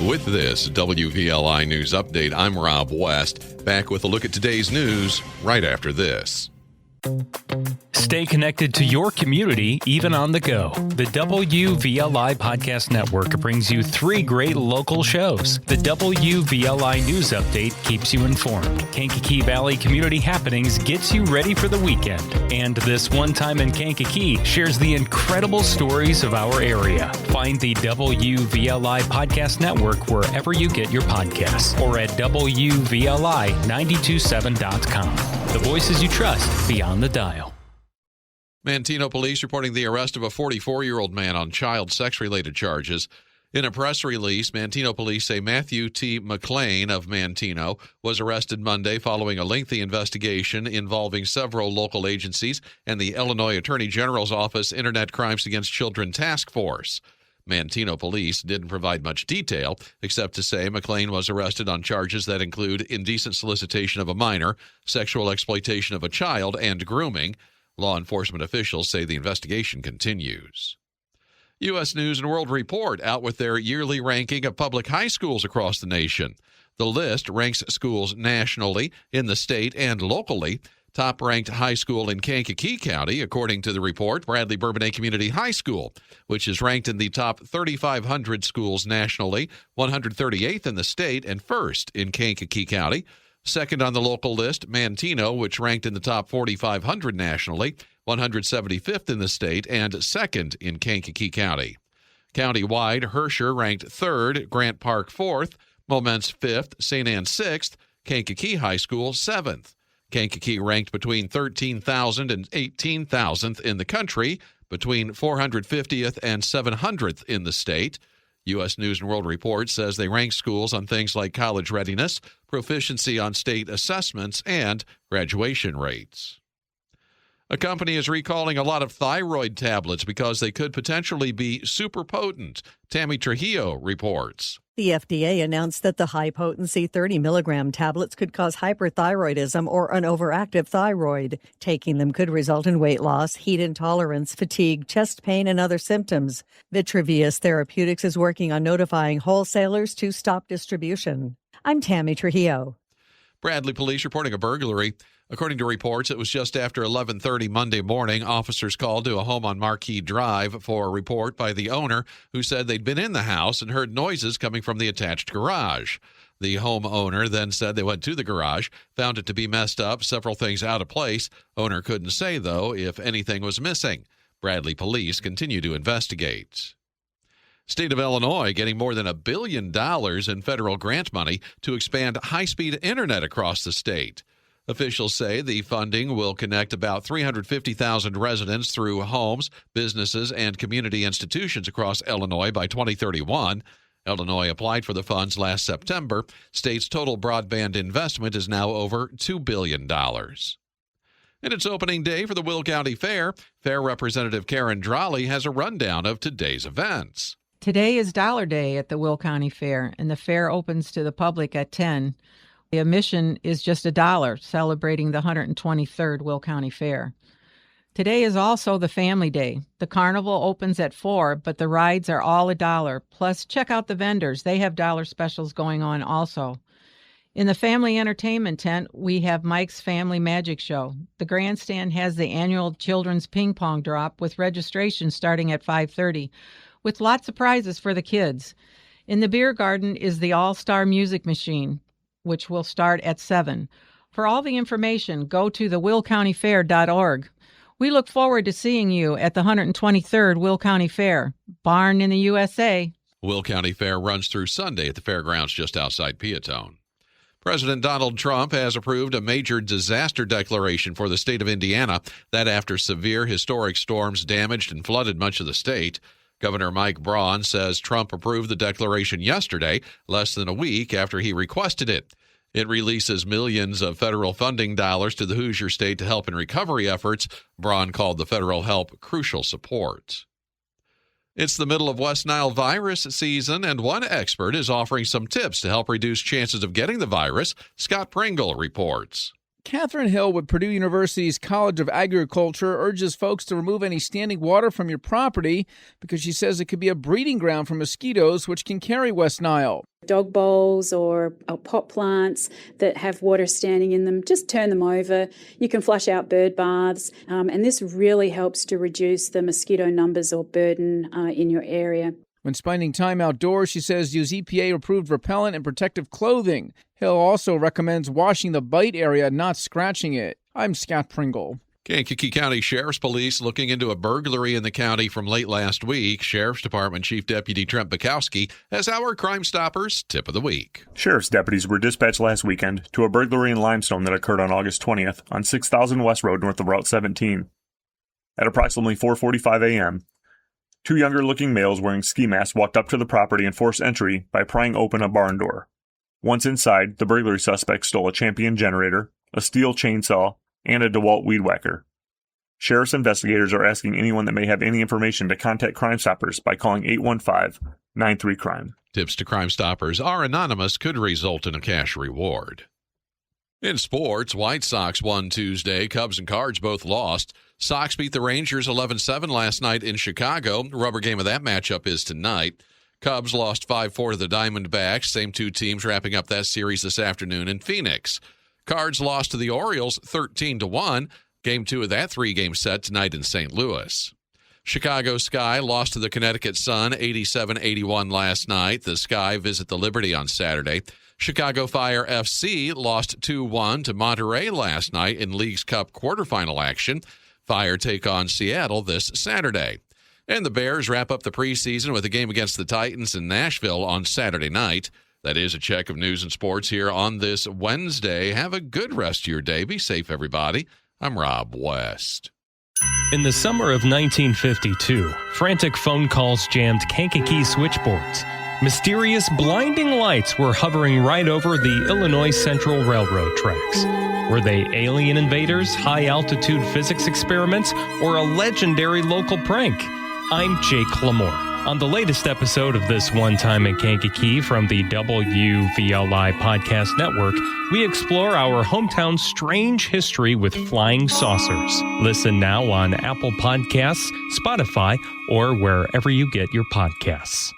With this WVLI News Update, I'm Rob West, back with a look at today's news right after this. Stay connected to your community, even on the go. The WVLI Podcast Network brings you 3 great local shows. The WVLI News Update keeps you informed. Kankakee Valley Community Happenings gets you ready for the weekend. And This One Time in Kankakee shares the incredible stories of our area. Find the WVLI Podcast Network wherever you get your podcasts or at WVLI927.com. The voices you trust beyond the dial. Manteno police reporting the arrest of a 44-year-old man on child sex-related charges. In a press release, Manteno police say Matthew T. McLean of Manteno was arrested Monday following a lengthy investigation involving several local agencies and the Illinois Attorney General's Office Internet Crimes Against Children Task Force. Manteno police didn't provide much detail, except to say McLean was arrested on charges that include indecent solicitation of a minor, sexual exploitation of a child, and grooming. Law enforcement officials say the investigation continues. U.S. News & World Report out with their yearly ranking of public high schools across the nation. The list ranks schools nationally, in the state, and locally. Top-ranked high school in Kankakee County, according to the report, Bradley-Bourbonnais Community High School, which is ranked in the top 3,500 schools nationally, 138th in the state, and first in Kankakee County. Second on the local list, Manteno, which ranked in the top 4,500 nationally, 175th in the state, and second in Kankakee County. Countywide, Herscher ranked third, Grant Park fourth, Momence fifth, St. Anne sixth, Kankakee High School seventh. Kankakee ranked between 13,000 and 18,000th in the country, between 450th and 700th in the state. U.S. News & World Report says they rank schools on things like college readiness, proficiency on state assessments, and graduation rates. A company is recalling a lot of thyroid tablets because they could potentially be super potent. Tammy Trujillo reports. The FDA announced that the high-potency 30-milligram tablets could cause hyperthyroidism or an overactive thyroid. Taking them could result in weight loss, heat intolerance, fatigue, chest pain, and other symptoms. Vitruvius Therapeutics is working on notifying wholesalers to stop distribution. I'm Tammy Trujillo. Bradley police reporting a burglary. According to reports, it was just after 11:30 Monday morning. Officers called to a home on Marquis Drive for a report by the owner, who said they'd been in the house and heard noises coming from the attached garage. The homeowner then said they went to the garage, found it to be messed up, several things out of place. Owner couldn't say, though, if anything was missing. Bradley police continue to investigate. State of Illinois getting more than $1 billion in federal grant money to expand high-speed internet across the state. Officials say the funding will connect about 350,000 residents through homes, businesses, and community institutions across Illinois by 2031. Illinois applied for the funds last September. State's total broadband investment is now over $2 billion. And it's opening day for the Will County Fair. Fair Representative Karen Drawley has a rundown of today's events. Today is Dollar Day at the Will County Fair, and the fair opens to the public at 10. The admission is just $1, celebrating the 123rd Will County Fair. Today is also the Family Day. The carnival opens at 4, but the rides are all $1. Plus, check out the vendors. They have dollar specials going on also. In the family entertainment tent, we have Mike's Family Magic Show. The grandstand has the annual children's ping pong drop with registration starting at 5:30, with lots of prizes for the kids. In the beer garden is the All-Star Music Machine, which will start at 7. For all the information, go to thewillcountyfair.org. We look forward to seeing you at the 123rd Will County Fair, barn in the USA. Will County Fair runs through Sunday at the fairgrounds just outside Peatone. President Donald Trump has approved a major disaster declaration for the state of Indiana, that after severe historic storms damaged and flooded much of the state. Governor Mike Braun says Trump approved the declaration yesterday, less than a week after he requested it. It releases millions of federal funding dollars to the Hoosier State to help in recovery efforts. Braun called the federal help crucial support. It's the middle of West Nile virus season, and one expert is offering some tips to help reduce chances of getting the virus. Scott Pringle reports. Catherine Hill with Purdue University's College of Agriculture urges folks to remove any standing water from your property because she says it could be a breeding ground for mosquitoes, which can carry West Nile. Dog bowls or pot plants that have water standing in them, just turn them over. You can flush out bird baths, and this really helps to reduce the mosquito numbers or burden in your area. When spending time outdoors, she says use EPA-approved repellent and protective clothing. Hill also recommends washing the bite area, not scratching it. I'm Scott Pringle. Kankakee County Sheriff's Police looking into a burglary in the county from late last week. Sheriff's Department Chief Deputy Trent Bukowski has our Crime Stoppers Tip of the Week. Sheriff's deputies were dispatched last weekend to a burglary in Limestone that occurred on August 20th on 6000 West Road north of Route 17. At approximately 4:45 a.m., two younger-looking males wearing ski masks walked up to the property and forced entry by prying open a barn door. Once inside, the burglary suspects stole a Champion generator, a steel chainsaw, and a DeWalt weed whacker. Sheriff's investigators are asking anyone that may have any information to contact Crime Stoppers by calling 815-93-CRIME. Tips to Crime Stoppers are anonymous, could result in a cash reward. In sports, White Sox won Tuesday. Cubs and Cards both lost. Sox beat the Rangers 11-7 last night in Chicago. Rubber game of that matchup is tonight. Cubs lost 5-4 to the Diamondbacks. Same two teams wrapping up that series this afternoon in Phoenix. Cards lost to the Orioles 13-1. Game 2 of that three-game set tonight in St. Louis. Chicago Sky lost to the Connecticut Sun 87-81 last night. The Sky visit the Liberty on Saturday. Chicago Fire FC lost 2-1 to Monterey last night in League's Cup quarterfinal action. Fire take on Seattle this Saturday. And the Bears wrap up the preseason with a game against the Titans in Nashville on Saturday night. That is a check of news and sports here on this Wednesday. Have a good rest of your day. Be safe, everybody. I'm Rob West. In the summer of 1952, frantic phone calls jammed Kankakee switchboards. Mysterious blinding lights were hovering right over the Illinois Central Railroad tracks. Were they alien invaders, high-altitude physics experiments, or a legendary local prank? I'm Jake Lamore. On the latest episode of This One Time in Kankakee from the WVLI Podcast Network, we explore our hometown's strange history with flying saucers. Listen now on Apple Podcasts, Spotify, or wherever you get your podcasts.